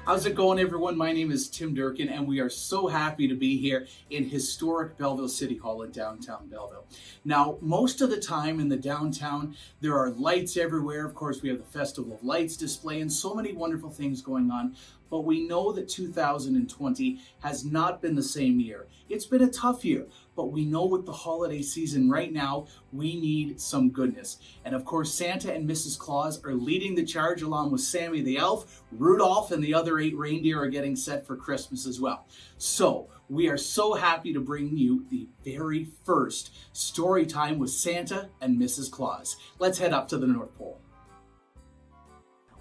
How's it going, everyone? My name is Tim Durkin, and we are so happy to be here in historic Belleville City Hall in downtown Belleville. Now, most of the time in the downtown, there are lights everywhere. Of course, we have the Festival of Lights display and so many wonderful things going on. But we know that 2020 has not been the same year. It's been a tough year, but we know with the holiday season right now, we need some goodness. And of course, Santa and Mrs. Claus are leading the charge along with Sammy the Elf. Rudolph and the other 8 reindeer are getting set for Christmas as well. So we are so happy to bring you the very first story time with Santa and Mrs. Claus. Let's head up to the North Pole.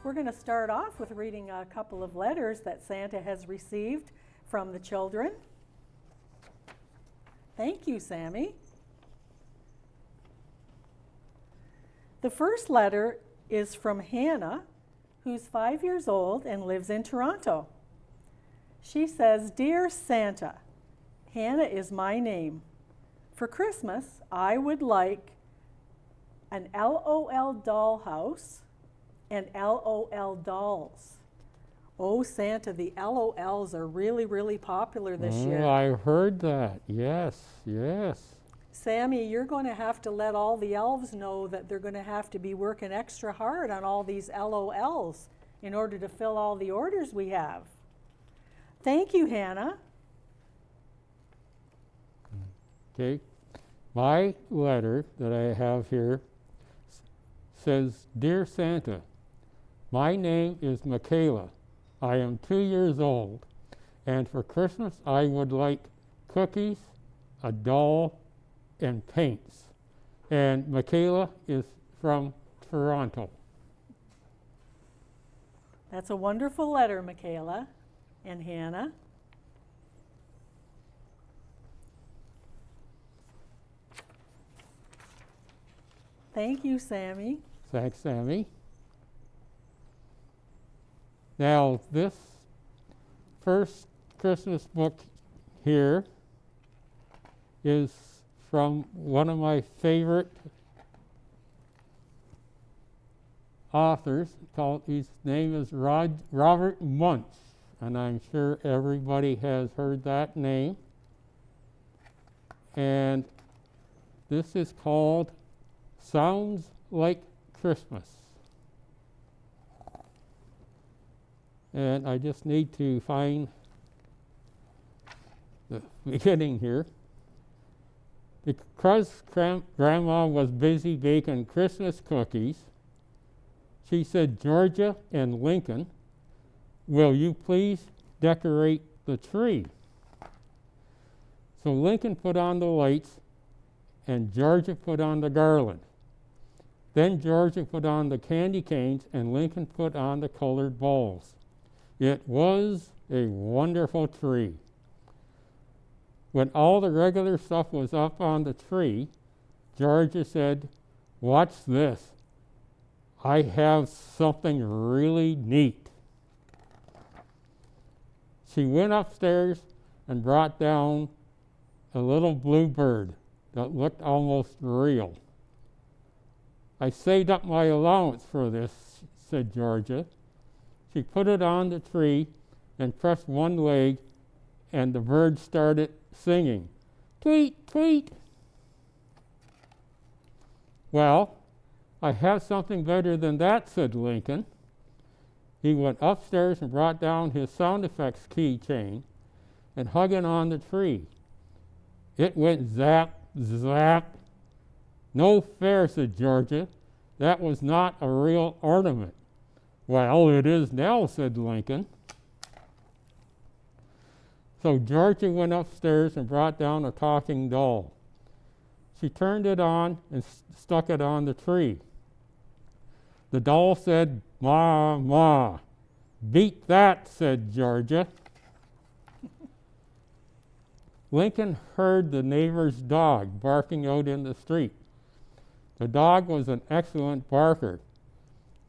We're going to start off with reading a couple of letters that Santa has received from the children. Thank you, Sammy. The first letter is from Hannah, who's 5 years old and lives in Toronto. She says, "Dear Santa, Hannah is my name. For Christmas, I would like an LOL dollhouse and LOL dolls." Oh, Santa, the LOLs are really, really popular this year. I heard that. Yes, yes. Sammy, you're going to have to let all the elves know that they're going to have to be working extra hard on all these LOLs in order to fill all the orders we have. Thank you, Hannah. Okay. My letter that I have here says, "Dear Santa, my name is Michaela. I am 2 years old, and for Christmas I would like cookies, a doll, and paints." And Michaela is from Toronto. That's a wonderful letter, Michaela and Hannah. Thank you, Sammy. Thanks, Sammy. Now, this first Christmas book here is from one of my favorite authors. His name is Robert Muntz, and I'm sure everybody has heard that name. And this is called Sounds Like Christmas. And I just need to find the beginning here. Because Grandma was busy baking Christmas cookies, she said, "Georgia and Lincoln, will you please decorate the tree?" So Lincoln put on the lights and Georgia put on the garland. Then Georgia put on the candy canes and Lincoln put on the colored balls. It was a wonderful tree. When all the regular stuff was up on the tree, Georgia said, "Watch this. I have something really neat." She went upstairs and brought down a little blue bird that looked almost real. "I saved up my allowance for this," said Georgia. She put it on the tree and pressed one leg, and the bird started singing, "Tweet, tweet." "Well, I have something better than that," said Lincoln. He went upstairs and brought down his sound effects keychain and hung it on the tree. It went zap, zap. "No fair," said Georgia. "That was not a real ornament." "Well, it is now," said Lincoln. So Georgia went upstairs and brought down a talking doll. She turned it on and stuck it on the tree. The doll said, "Ma, ma." "Beat that," said Georgia. Lincoln heard the neighbor's dog barking out in the street. The dog was an excellent barker.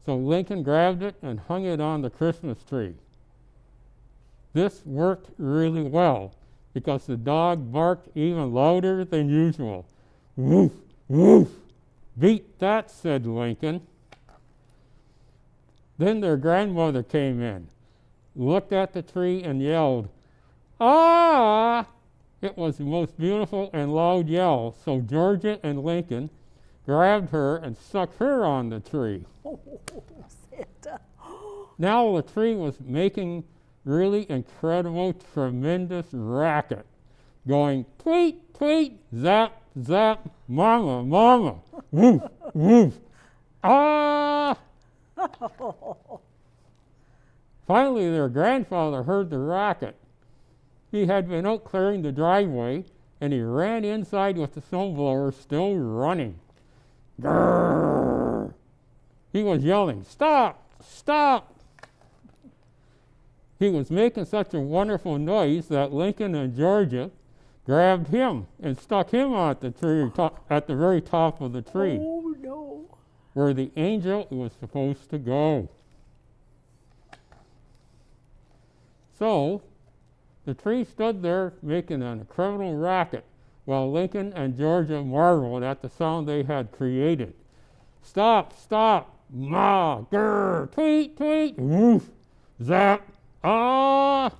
So Lincoln grabbed it and hung it on the Christmas tree. This worked really well because the dog barked even louder than usual. "Woof, woof." "Beat that," said Lincoln. Then their grandmother came in. looked at the tree and yelled, "Ah!" It was the most beautiful and loud yell, so Georgia and Lincoln grabbed her and stuck her on the tree. Oh, Santa. Now the tree was making really incredible, tremendous racket, going tweet, tweet, zap, zap, mama, mama, woof, woof, ah! Finally, their grandfather heard the racket. He had been out clearing the driveway, and he ran inside with the snowblower still running. Grrr! He was yelling, "Stop! Stop!" He was making such a wonderful noise that Lincoln and Georgia grabbed him and stuck him at the tree, at the very top of the tree, Oh, no. where the angel was supposed to go. So the tree stood there making an incredible racket while Lincoln and Georgia marveled at the sound they had created. Stop, stop, ma, grr, tweet, tweet, woof, zap, ah!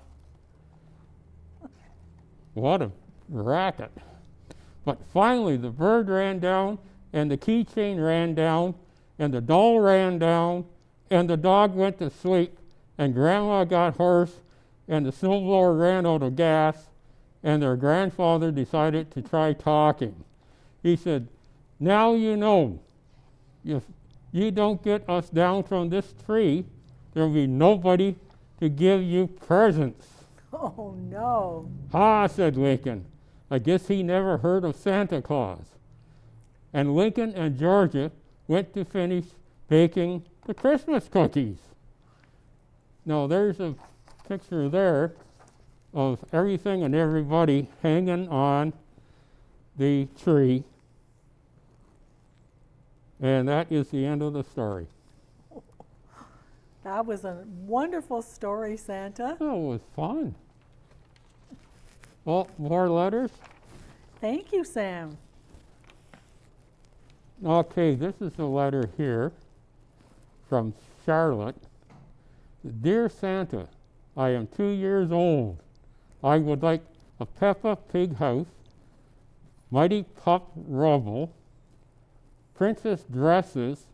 What a racket. But finally the bird ran down, and the keychain ran down, and the doll ran down, and the dog went to sleep, and Grandma got hoarse, and the snowblower ran out of gas, and their grandfather decided to try talking. He said, "Now you know, if you don't get us down from this tree, there'll be nobody to give you presents." Oh, no. "Ah," said Lincoln, "I guess he never heard of Santa Claus." And Lincoln and Georgia went to finish baking the Christmas cookies. Now there's a picture there of everything and everybody hanging on the tree. And that is the end of the story. That was a wonderful story, Santa. Oh, it was fun. Well, more letters? Thank you, Sam. Okay, this is a letter here from Charlotte. Dear Santa, I am 2 years old. I would like a Peppa Pig house, Mighty Pup Rubble, princess dresses,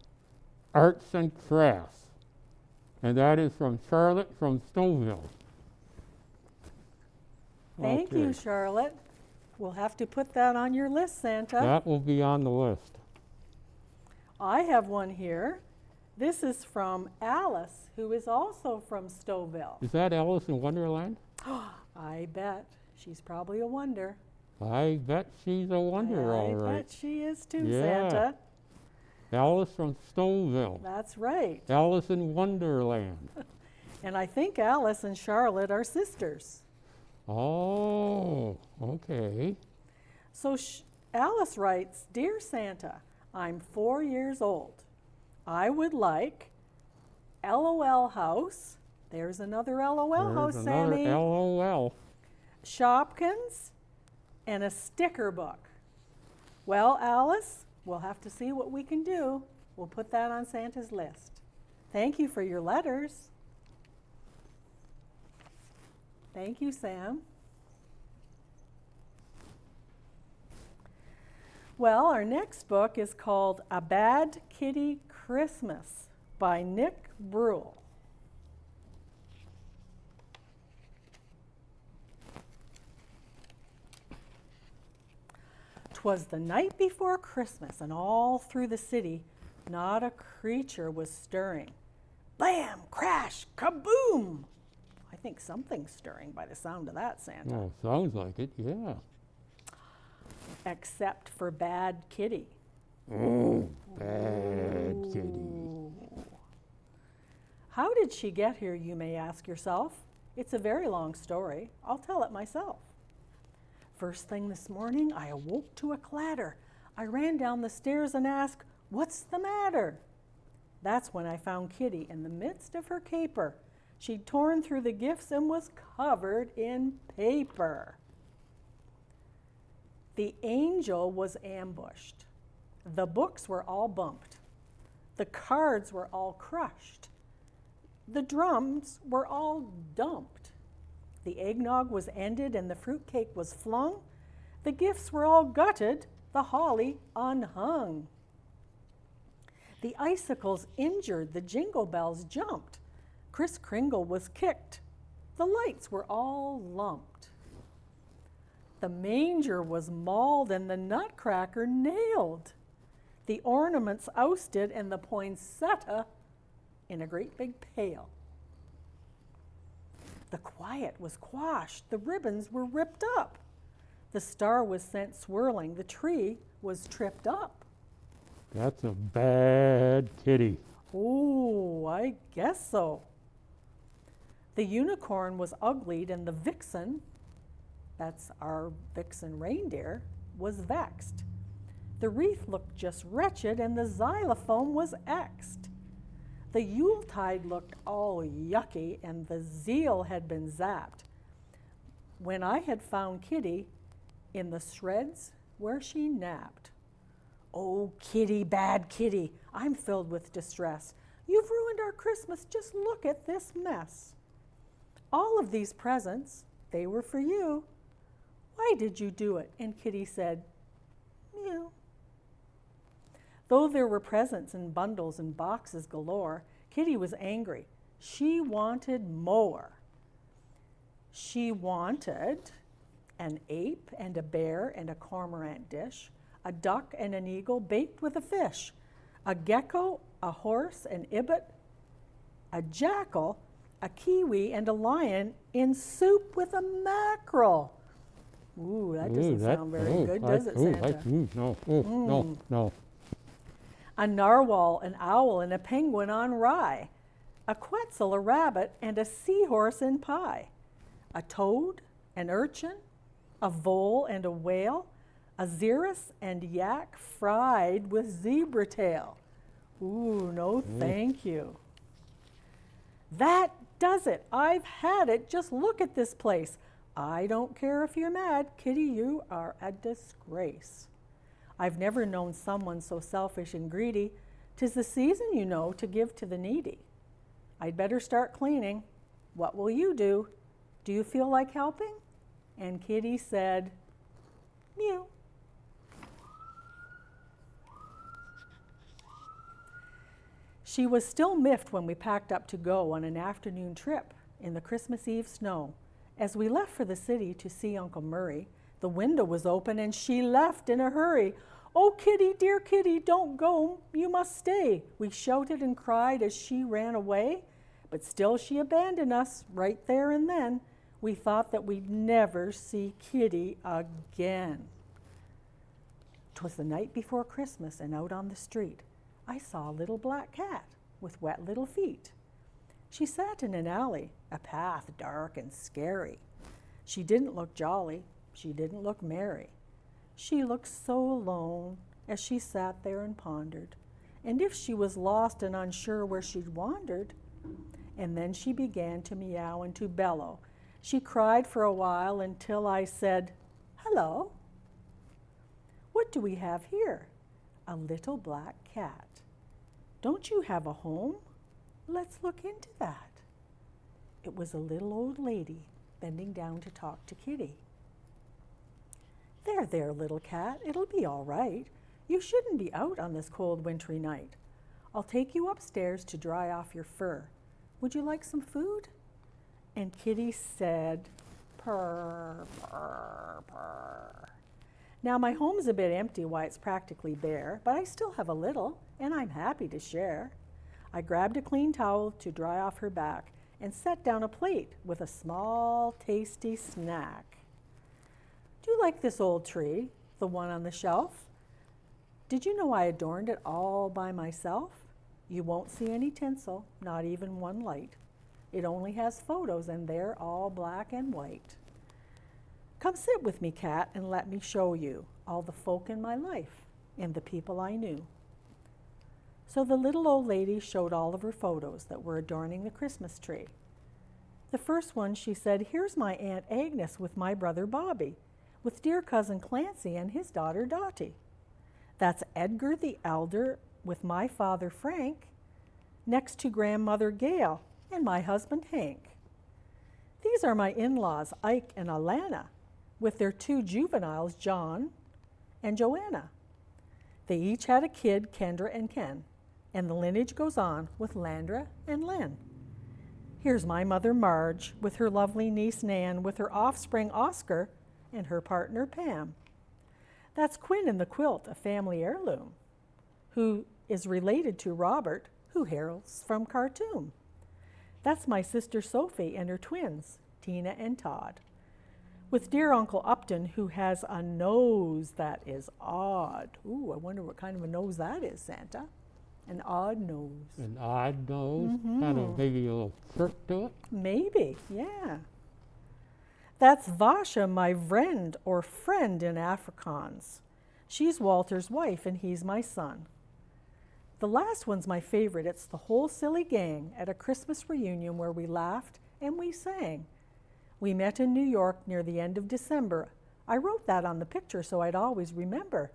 arts and crafts. And that is from Charlotte from Stouffville. Thank you, Charlotte. We'll have to put that on your list, Santa. That will be on the list. I have one here. This is from Alice, who is also from Stouffville. Is that Alice in Wonderland? I bet. She's probably a wonder. I bet she's a wonder, all I right. bet she is too, Yeah. Santa. Alice from Stouffville. That's right. Alice in Wonderland. And I think Alice and Charlotte are sisters. Oh, okay. So Alice writes, Dear Santa, I'm 4 years old. I would like LOL house. There's another LOL house, There's another Sammy. LOL. Shopkins, and a sticker book. Well, Alice, we'll have to see what we can do. We'll put that on Santa's list. Thank you for your letters. Thank you, Sam. Well, our next book is called A Bad Kitty Christmas by Nick Brule. 'Twas the night before Christmas, and all through the city not a creature was stirring. Blam, crash, kaboom! I think something's stirring by the sound of that, Santa. Oh, sounds like it, yeah. Except for Bad Kitty. Oh, bad kitty. Ooh. How did she get here, you may ask yourself? It's a very long story. I'll tell it myself. First thing this morning, I awoke to a clatter. I ran down the stairs and asked, "What's the matter?" That's when I found Kitty in the midst of her caper. She'd torn through the gifts and was covered in paper. The angel was ambushed. The books were all bumped. The cards were all crushed. the drums were all dumped. The eggnog was ended and the fruitcake was flung. The gifts were all gutted, the holly unhung. The icicles injured, the jingle bells jumped. Kris Kringle was kicked. The lights were all lumped. The manger was mauled and the nutcracker nailed. The ornaments ousted and the poinsettia in a great big pail. The quiet was quashed. The ribbons were ripped up. The star was sent swirling. The tree was tripped up. That's a bad kitty. Oh, I guess so. The unicorn was uglied and the vixen, that's our vixen reindeer, was vexed. The wreath looked just wretched and the xylophone was X'd. The Yuletide looked all yucky and the zeal had been zapped. When I had found Kitty in the shreds where she napped. Oh, Kitty, bad Kitty, I'm filled with distress. You've ruined our Christmas, just look at this mess. All of these presents, they were for you. Why did you do it? And Kitty said, meow. Though there were presents in bundles and boxes galore, Kitty was angry. She wanted more. She wanted an ape and a bear and a cormorant dish, a duck and an eagle baked with a fish, a gecko, a horse, an ibis, a jackal, a kiwi, and a lion in soup with a mackerel. Ooh, that doesn't sound very good, does it, Santa? No. A narwhal, an owl, and a penguin on rye, a quetzal, a rabbit, and a seahorse in pie, a toad, an urchin, a vole and a whale, a xeris and yak fried with zebra tail. Ooh, no thank you. That does it. I've had it. Just look at this place. I don't care if you're mad. Kitty, you are a disgrace. I've never known someone so selfish and greedy. 'Tis the season, you know, to give to the needy. I'd better start cleaning. What will you do? Do you feel like helping? And Kitty said, mew. She was still miffed when we packed up to go on an afternoon trip in the Christmas Eve snow. As we left for the city to see Uncle Murray, the window was open and she left in a hurry. Oh, Kitty, dear Kitty, don't go, you must stay. We shouted and cried as she ran away, but still she abandoned us right there and then. We thought that we'd never see Kitty again. 'Twas the night before Christmas, and out on the street I saw a little black cat with wet little feet. She sat in an alley, a path dark and scary. She didn't look jolly, she didn't look merry. She looked so alone as she sat there and pondered, and if she was lost and unsure where she'd wandered. And then she began to meow and to bellow. She cried for a while until I said, hello. What do we have here? A little black cat. Don't you have a home? Let's look into that. It was a little old lady bending down to talk to Kitty. There, little cat, it'll be all right. You shouldn't be out on this cold wintry night. I'll take you upstairs to dry off your fur. Would you like some food? And Kitty said, purr, purr, purr. Now my home's a bit empty, why it's practically bare, but I still have a little, and I'm happy to share. I grabbed a clean towel to dry off her back and set down a plate with a small, tasty snack. Do you like this old tree, the one on the shelf? Did you know I adorned it all by myself? You won't see any tinsel, not even one light. It only has photos, and they're all black and white. Come sit with me, cat, and let me show you all the folk in my life and the people I knew. So the little old lady showed all of her photos that were adorning the Christmas tree. The first one, she said, here's my Aunt Agnes with my brother Bobby, with dear cousin Clancy and his daughter Dottie. That's Edgar the elder with my father Frank, next to grandmother Gail and my husband Hank. These are my in-laws, Ike and Alana, with their 2 juveniles, John and Joanna. They each had a kid, Kendra and Ken, and the lineage goes on with Landra and Len. Here's my mother, Marge, with her lovely niece, Nan, with her offspring, Oscar, and her partner, Pam. That's Quinn in the quilt, a family heirloom, who is related to Robert, who hails from Khartoum. That's my sister, Sophie, and her twins, Tina and Todd, with dear Uncle Upton, who has a nose that is odd. Ooh, I wonder what kind of a nose that is, Santa. An odd nose. An odd nose, kind of maybe a little crook to it. Maybe, yeah. That's Vasha, my vriend, or friend in Afrikaans. She's Walter's wife and he's my son. The last one's my favorite. It's the whole silly gang at a Christmas reunion where we laughed and we sang. We met in New York near the end of December. I wrote that on the picture so I'd always remember.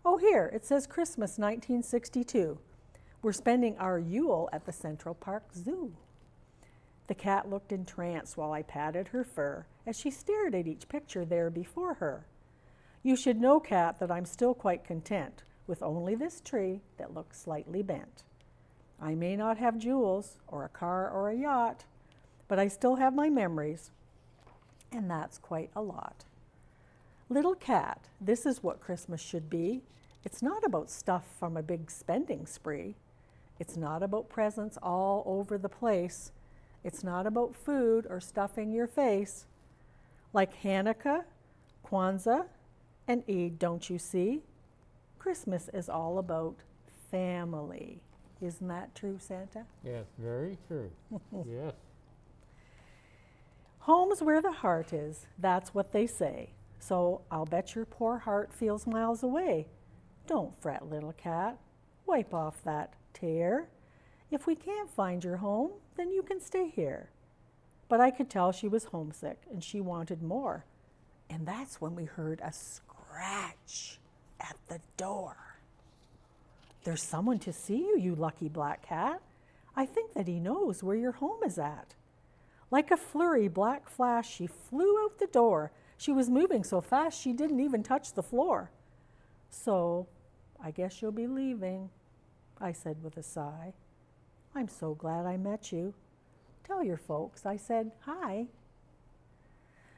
Oh, here, it says Christmas 1962. We're spending our Yule at the Central Park Zoo. The cat looked entranced while I patted her fur as she stared at each picture there before her. You should know, Cat, that I'm still quite content with only this tree that looks slightly bent. I may not have jewels or a car or a yacht, but I still have my memories, and that's quite a lot. Little cat, this is what Christmas should be. It's not about stuff from a big spending spree. It's not about presents all over the place. It's not about food or stuffing your face. Like Hanukkah, Kwanzaa, and Eid, don't you see? Christmas is all about family. Isn't that true, Santa? Yes, very true. Yes. Home's where the heart is, that's what they say. So I'll bet your poor heart feels miles away. Don't fret, little cat. Wipe off that tear. If we can't find your home, then you can stay here. But I could tell she was homesick and she wanted more. And that's when we heard a scratch at the door. There's someone to see you, you lucky black cat. I think that he knows where your home is at. Like a flurry black flash, she flew out the door. She was moving so fast she didn't even touch the floor. So, I guess you'll be leaving, I said with a sigh. I'm so glad I met you. Tell your folks I said hi.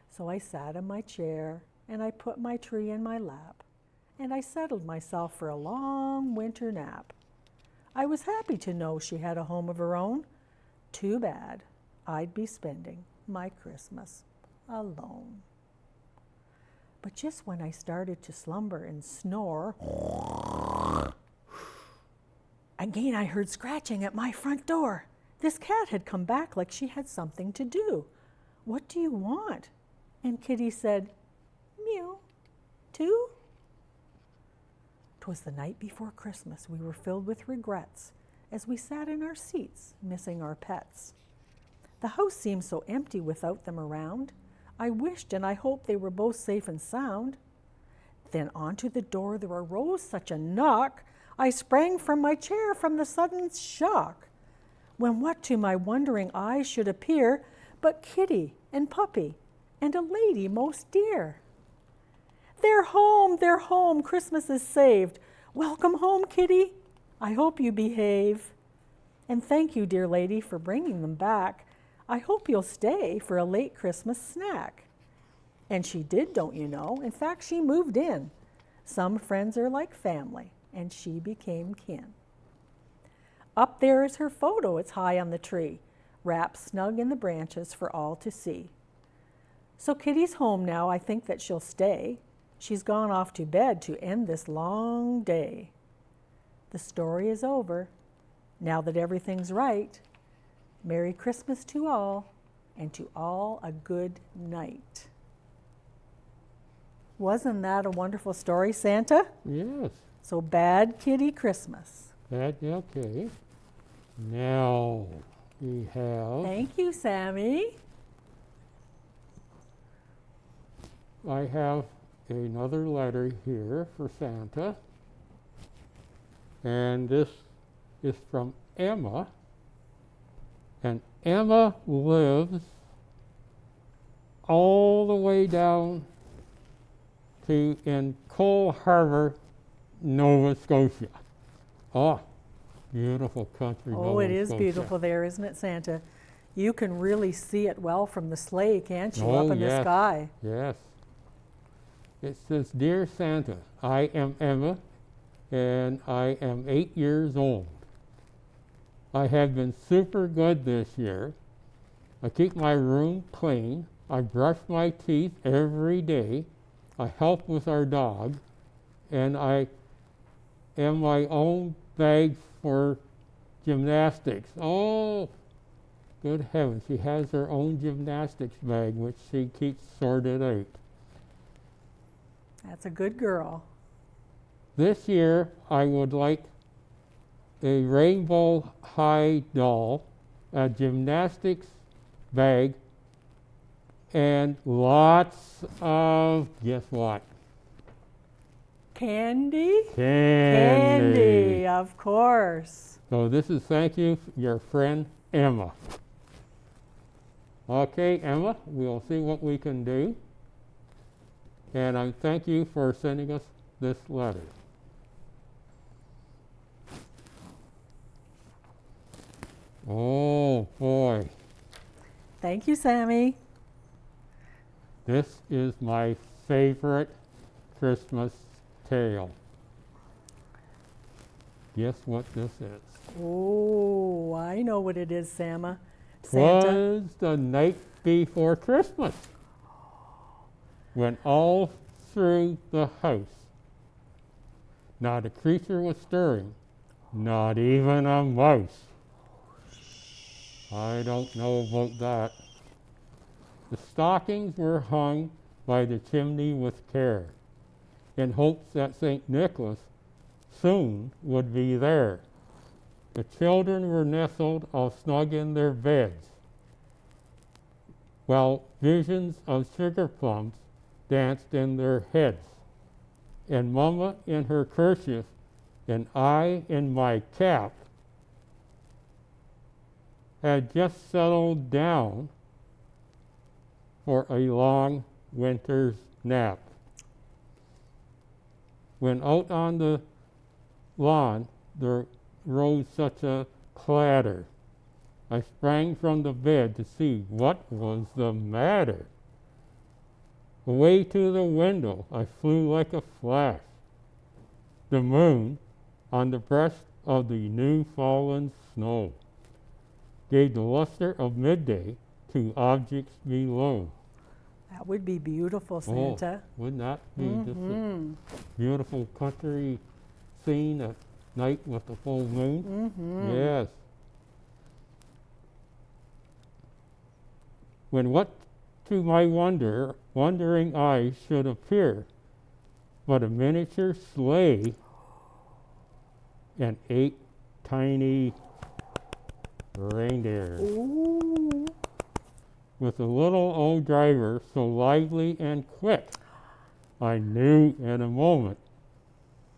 So I sat in my chair and I put my tree in my lap and I settled myself for a long winter nap. I was happy to know she had a home of her own. Too bad I'd be spending my Christmas alone. But just when I started to slumber and snore, again I heard scratching at my front door. This cat had come back like she had something to do. What do you want? And Kitty said, meow, too? 'Twas the night before Christmas. We were filled with regrets as we sat in our seats, missing our pets. The house seemed so empty without them around. I wished and I hoped they were both safe and sound. Then onto the door there arose such a knock, I sprang from my chair from the sudden shock, when what to my wondering eyes should appear but Kitty and Puppy and a lady most dear. They're home, Christmas is saved. Welcome home, Kitty. I hope you behave. And thank you, dear lady, for bringing them back. I hope you'll stay for a late Christmas snack. And she did, don't you know? In fact, she moved in. Some friends are like family, and she became kin. Up there is her photo. It's high on the tree, wrapped snug in the branches for all to see. So Kitty's home now. I think that she'll stay. She's gone off to bed to end this long day. The story is over. Now that everything's right, Merry Christmas to all, and to all a good night. Wasn't that a wonderful story, Santa? Yes. So bad kitty Christmas. That, okay. Now we have, Thank you, Sammy. I have another letter here for Santa. And this is from Emma. And Emma lives all the way down to in Cole Harbor, Nova Scotia. Oh, beautiful country, Oh, Nova it is Scotia. beautiful there, isn't it, Santa? You can really see it well from the sleigh, can't you, Oh, up in the yes. sky? Yes. It says, Dear Santa, I am Emma, and I am 8 years old. I have been super good this year. I keep my room clean. I brush my teeth every day. I help with our dog, and I am my own bag for gymnastics. Oh, good heavens, she has her own gymnastics bag, which she keeps sorted out. That's a good girl. This year, I would like a rainbow high doll, a gymnastics bag, and lots of, guess what? Candy? Candy. Candy, of course. So this is thank you, your friend Emma. Okay, Emma, we'll see what we can do. And I thank you for sending us this letter. Oh boy, Thank you, Sammy. this is my favorite Christmas tale. Guess what this is? Oh, I know what it is, Santa. Santa. Was the night before Christmas, when all through the house not a creature was stirring, not even a mouse. I don't know about that. The stockings were hung by the chimney with care, in hopes that St. Nicholas soon would be there. The children were nestled all snug in their beds, while visions of sugar plums danced in their heads. And Mama in her kerchief, and I in my cap, had just settled down for a long winter's nap. When out on the lawn there rose such a clatter, I sprang from the bed to see what was the matter. Away to the window I flew like a flash. The moon, on the breast of the new fallen snow, gave the luster of midday to objects below. That would be beautiful, Santa. Oh, wouldn't that be just a beautiful country scene at night with the full moon? Yes. When what to my wondering eyes should appear but a miniature sleigh and 8 tiny reindeer. Ooh. With a little old driver so lively and quick, I knew in a moment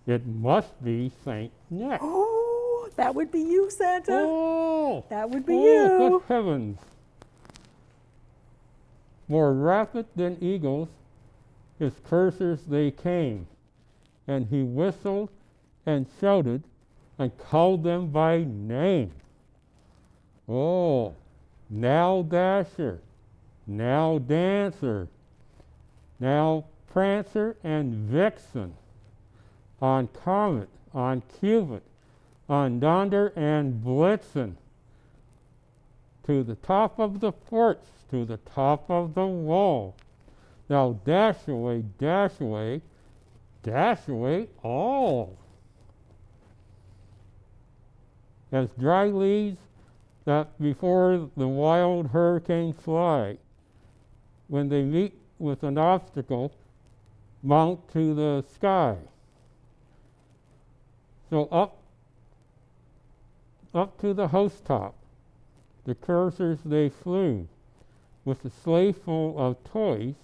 it must be St. Nick. Oh, that would be you, Santa. Oh, That would be oh, you. good heavens. More rapid than eagles, his coursers they came, and he whistled and shouted and called them by name. Oh, now Dasher, now Dancer, now Prancer and Vixen, on Comet, on Cupid, on Donder and Blitzen, to the top of the porch, to the top of the wall. Now dash away, dash away, dash away all. As dry leaves that before the wild hurricane fly, when they meet with an obstacle, mount to the sky. So up to the housetop, the coursers they flew, with a sleigh full of toys,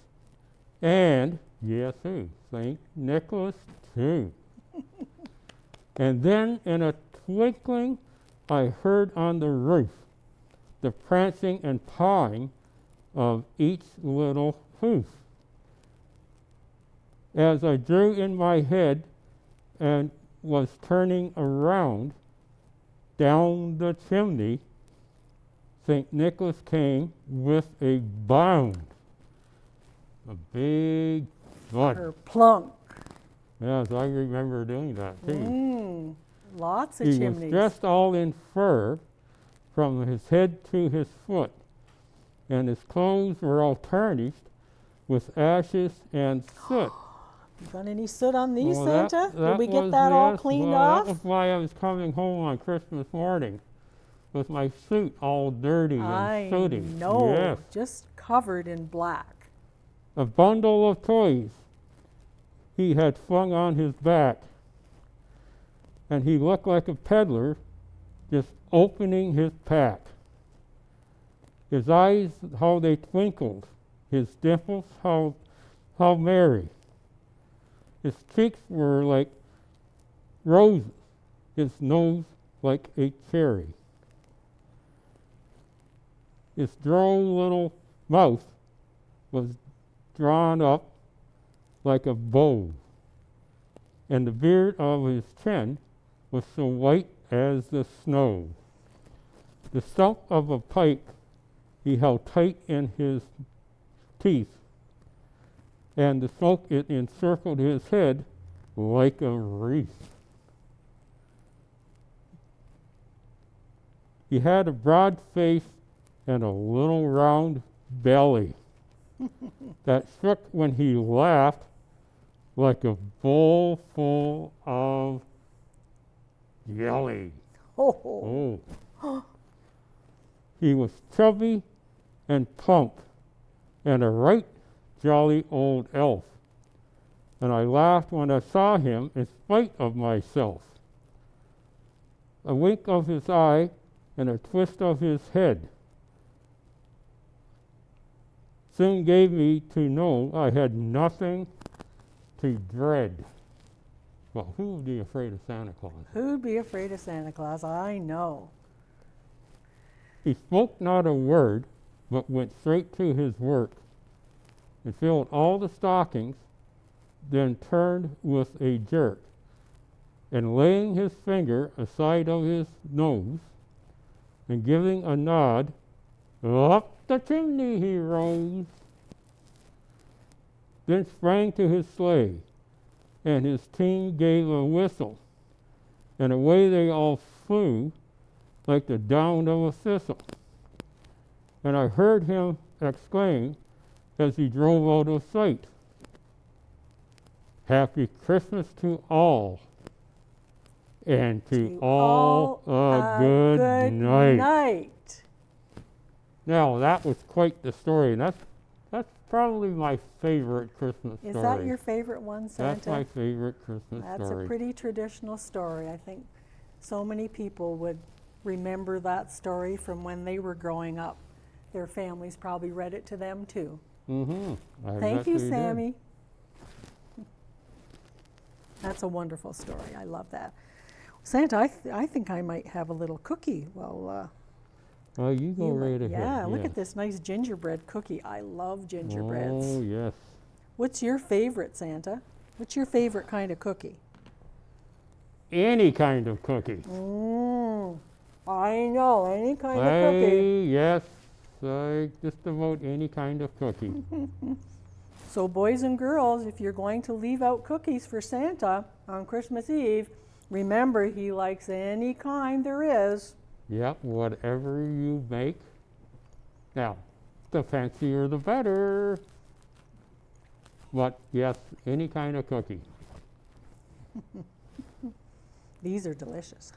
and, yes who, St. Nicholas too. And then in a twinkling, I heard on the roof the prancing and pawing of each little hoof. As I drew in my head and was turning around, down the chimney, St. Nicholas came with a bound. A big thud. Or plunk. Yes, I remember doing that too. Lots of He chimneys. was dressed all in fur from his head to his foot, and his clothes were all tarnished with ashes and soot. You got any soot on these, Well, Santa? that Did we get was- that all yes, cleaned well, off? That was why I was coming home on Christmas morning with my suit all dirty I and sooty. know, Yes. just covered in black. A bundle of toys he had flung on his back, and he looked like a peddler just opening his pack. His eyes, how they twinkled, his dimples, how merry. His cheeks were like roses, his nose like a cherry. His droll little mouth was drawn up like a bow, and the beard of his chin was so white as the snow. The stump of a pipe he held tight in his teeth, and the smoke it encircled his head like a wreath. He had a broad face and a little round belly that shook when he laughed like a bowl full of jelly. Oh, Oh. He was chubby and plump and a right jolly old elf, and I laughed when I saw him in spite of myself. A wink of his eye and a twist of his head soon gave me to know I had nothing to dread. Well, who would be afraid of Santa Claus? who'd be afraid of Santa Claus? I know. He spoke not a word, but went straight to his work and filled all the stockings, then turned with a jerk, and laying his finger aside of his nose, and giving a nod, up the chimney he rose, then sprang to his sleigh, and his team gave a whistle, and away they all flew like the down of a thistle. And I heard him exclaim as he drove out of sight, "Happy Christmas to all, and to all a good night." Now, that was quite the story, and that's probably my favorite Christmas story. Is that your favorite one, Santa? That's my favorite Christmas That's story. a pretty traditional story. I think so many people would remember that story from when they were growing up. Their families probably read it to them too. Mm-hmm. Thank you, Sammy. That's a wonderful story. I love that. Santa, I think I might have a little cookie. Well, You go right ahead. yeah, look at this nice gingerbread cookie. I love gingerbreads. Oh, yes. What's your favorite, Santa? What's your favorite kind of cookie? Any kind of cookie. I know, any kind of cookie. Yes, just about any kind of cookie. So boys and girls, if you're going to leave out cookies for Santa on Christmas Eve, remember he likes any kind there is. Yep, whatever you make. Now, the fancier the better. But yes, any kind of cookie. These are delicious.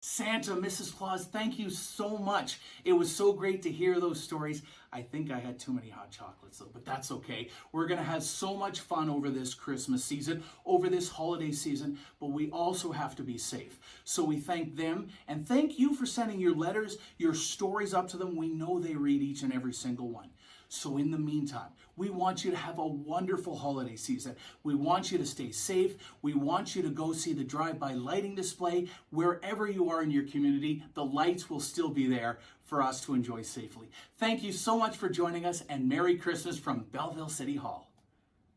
Santa, Mrs. Claus, thank you so much. It was so great to hear those stories. I think I had too many hot chocolates though, but that's okay. We're going to have so much fun over this Christmas season, over this holiday season, but we also have to be safe. So we thank them and thank you for sending your letters, your stories up to them. We know they read each and every single one. So in the meantime, we want you to have a wonderful holiday season. We want you to stay safe. We want you to go see the drive-by lighting display. Wherever you are in your community, the lights will still be there for us to enjoy safely. Thank you so much for joining us, and Merry Christmas from Belleville City Hall.